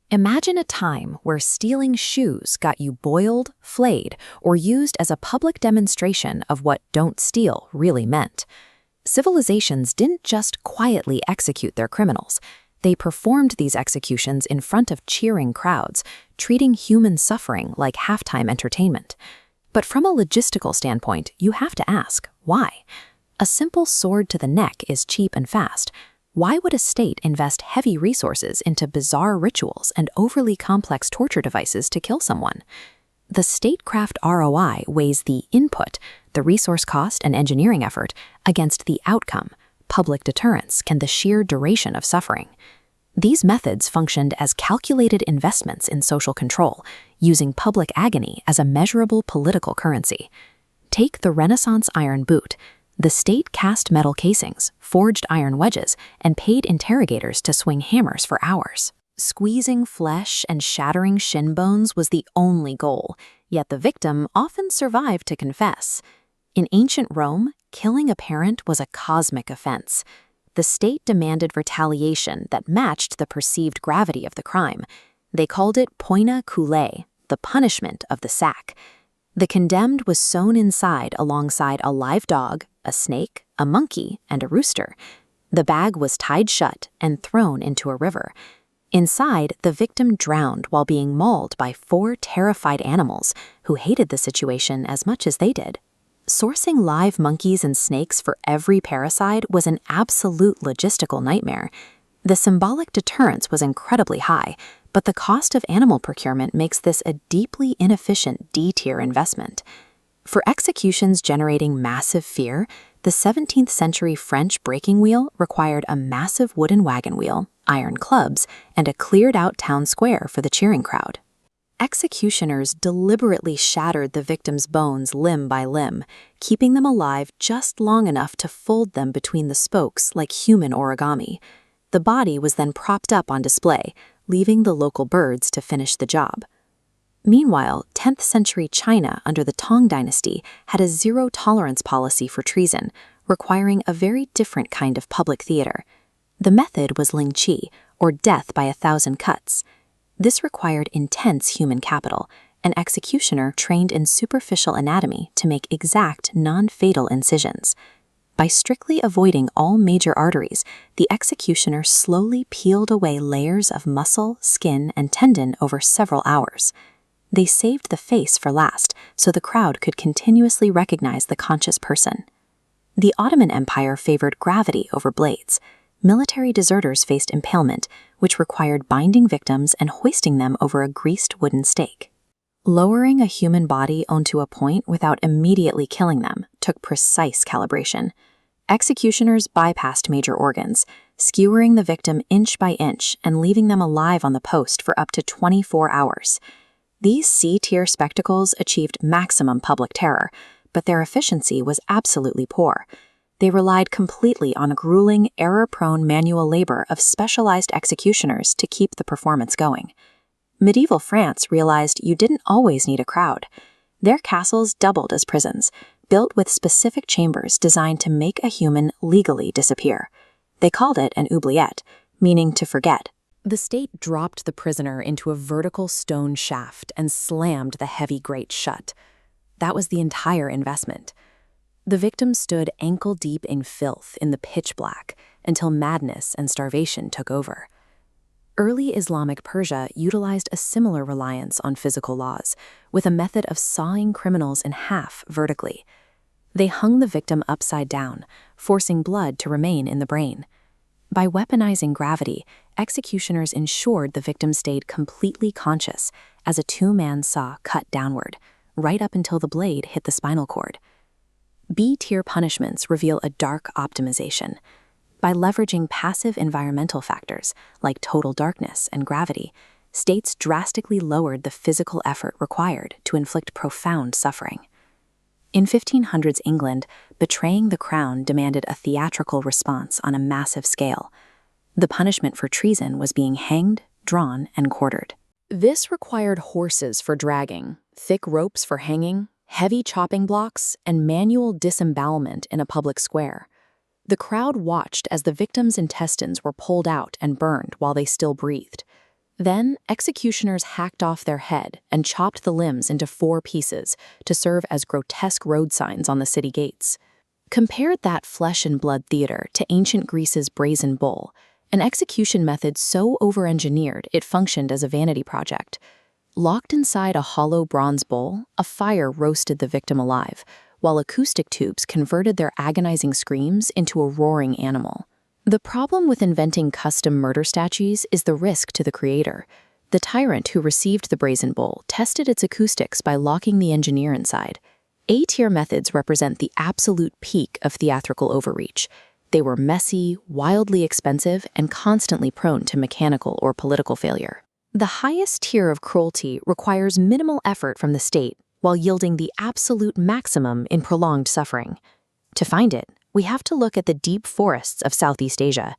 Imagine a time where stealing shoes got you boiled, flayed, or used as a public demonstration of what "don't steal" really meant. Civilizations didn't just quietly execute their criminals. They performed these executions in front of cheering crowds, treating human suffering like halftime entertainment. But from a logistical standpoint, you have to ask, why? A simple sword to the neck is cheap and fast. Why would a state invest heavy resources into bizarre rituals and overly complex torture devices to kill someone? The statecraft ROI weighs the input, the resource cost and engineering effort, against the outcome, public deterrence, and the sheer duration of suffering. These methods functioned as calculated investments in social control, using public agony as a measurable political currency. Take the Renaissance iron boot. The state cast metal casings, forged iron wedges, and paid interrogators to swing hammers for hours. Squeezing flesh and shattering shin bones was the only goal, yet the victim often survived to confess. In ancient Rome, killing a parent was a cosmic offense. The state demanded retaliation that matched the perceived gravity of the crime. They called it poina coulae, the punishment of the sack. The condemned was sewn inside alongside a live dog, a snake, a monkey, and a rooster. The bag was tied shut and thrown into a river. Inside, the victim drowned while being mauled by 4 terrified animals who hated the situation as much as they did. Sourcing live monkeys and snakes for every parricide was an absolute logistical nightmare. The symbolic deterrence was incredibly high, but the cost of animal procurement makes this a deeply inefficient D-tier investment. For executions generating massive fear, the 17th century French breaking wheel required a massive wooden wagon wheel, iron clubs, and a cleared-out town square for the cheering crowd. Executioners deliberately shattered the victim's bones limb by limb, keeping them alive just long enough to fold them between the spokes like human origami. The body was then propped up on display, leaving the local birds to finish the job. Meanwhile, 10th century China under the Tang dynasty had a zero-tolerance policy for treason, requiring a very different kind of public theater. The method was Ling Chi, or death by 1,000 cuts. This required intense human capital, an executioner trained in superficial anatomy to make exact, non-fatal incisions. By strictly avoiding all major arteries, the executioner slowly peeled away layers of muscle, skin, and tendon over several hours. They saved the face for last, so the crowd could continuously recognize the conscious person. The Ottoman Empire favored gravity over blades. Military deserters faced impalement, which required binding victims and hoisting them over a greased wooden stake. Lowering a human body onto a point without immediately killing them took precise calibration. Executioners bypassed major organs, skewering the victim inch by inch and leaving them alive on the post for up to 24 hours. These C-tier spectacles achieved maximum public terror, but their efficiency was absolutely poor. They relied completely on grueling, error-prone manual labor of specialized executioners to keep the performance going. Medieval France realized you didn't always need a crowd. Their castles doubled as prisons, built with specific chambers designed to make a human legally disappear. They called it an oubliette, meaning to forget. The state dropped the prisoner into a vertical stone shaft and slammed the heavy grate shut. That was the entire investment. The victim stood ankle-deep in filth in the pitch black until madness and starvation took over. Early Islamic Persia utilized a similar reliance on physical laws, with a method of sawing criminals in half vertically. They hung the victim upside down, forcing blood to remain in the brain. By weaponizing gravity, executioners ensured the victim stayed completely conscious as a 2-man saw cut downward, right up until the blade hit the spinal cord. B-tier punishments reveal a dark optimization. By leveraging passive environmental factors like total darkness and gravity, states drastically lowered the physical effort required to inflict profound suffering. In 1500s England, betraying the crown demanded a theatrical response on a massive scale. The punishment for treason was being hanged, drawn, and quartered. This required horses for dragging, thick ropes for hanging, heavy chopping blocks, and manual disembowelment in a public square. The crowd watched as the victim's intestines were pulled out and burned while they still breathed. Then, executioners hacked off their head and chopped the limbs into 4 pieces to serve as grotesque road signs on the city gates. Compare that flesh and blood theater to ancient Greece's brazen bull, an execution method so over-engineered it functioned as a vanity project. Locked inside a hollow bronze bowl, a fire roasted the victim alive, while acoustic tubes converted their agonizing screams into a roaring animal. The problem with inventing custom murder statues is the risk to the creator. The tyrant who received the brazen bowl tested its acoustics by locking the engineer inside. A-tier methods represent the absolute peak of theatrical overreach. They were messy, wildly expensive, and constantly prone to mechanical or political failure. The highest tier of cruelty requires minimal effort from the state, while yielding the absolute maximum in prolonged suffering. To find it, we have to look at the deep forests of Southeast Asia.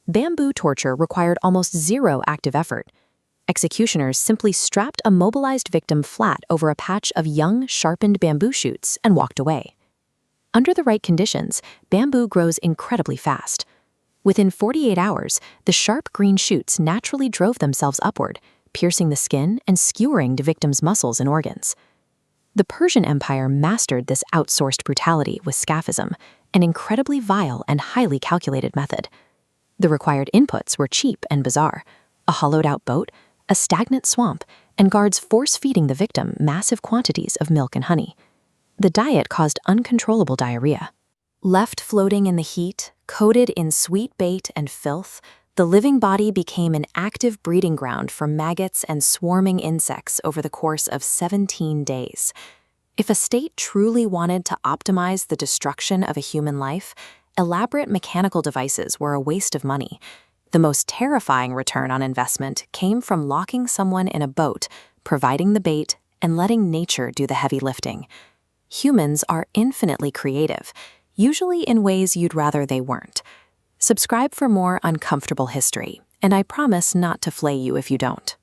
Bamboo torture required almost zero active effort. Executioners simply strapped a mobilized victim flat over a patch of young, sharpened bamboo shoots and walked away. Under the right conditions, bamboo grows incredibly fast. Within 48 hours, the sharp green shoots naturally drove themselves upward, piercing the skin and skewering the victim's muscles and organs. The Persian Empire mastered this outsourced brutality with scaphism, an incredibly vile and highly calculated method. The required inputs were cheap and bizarre: a hollowed-out boat, a stagnant swamp, and guards force-feeding the victim massive quantities of milk and honey. The diet caused uncontrollable diarrhea. Left floating in the heat, coated in sweet bait and filth, the living body became an active breeding ground for maggots and swarming insects over the course of 17 days. If a state truly wanted to optimize the destruction of a human life, elaborate mechanical devices were a waste of money. The most terrifying return on investment came from locking someone in a boat, providing the bait, and letting nature do the heavy lifting. Humans are infinitely creative, usually in ways you'd rather they weren't. Subscribe for more uncomfortable history, and I promise not to flay you if you don't.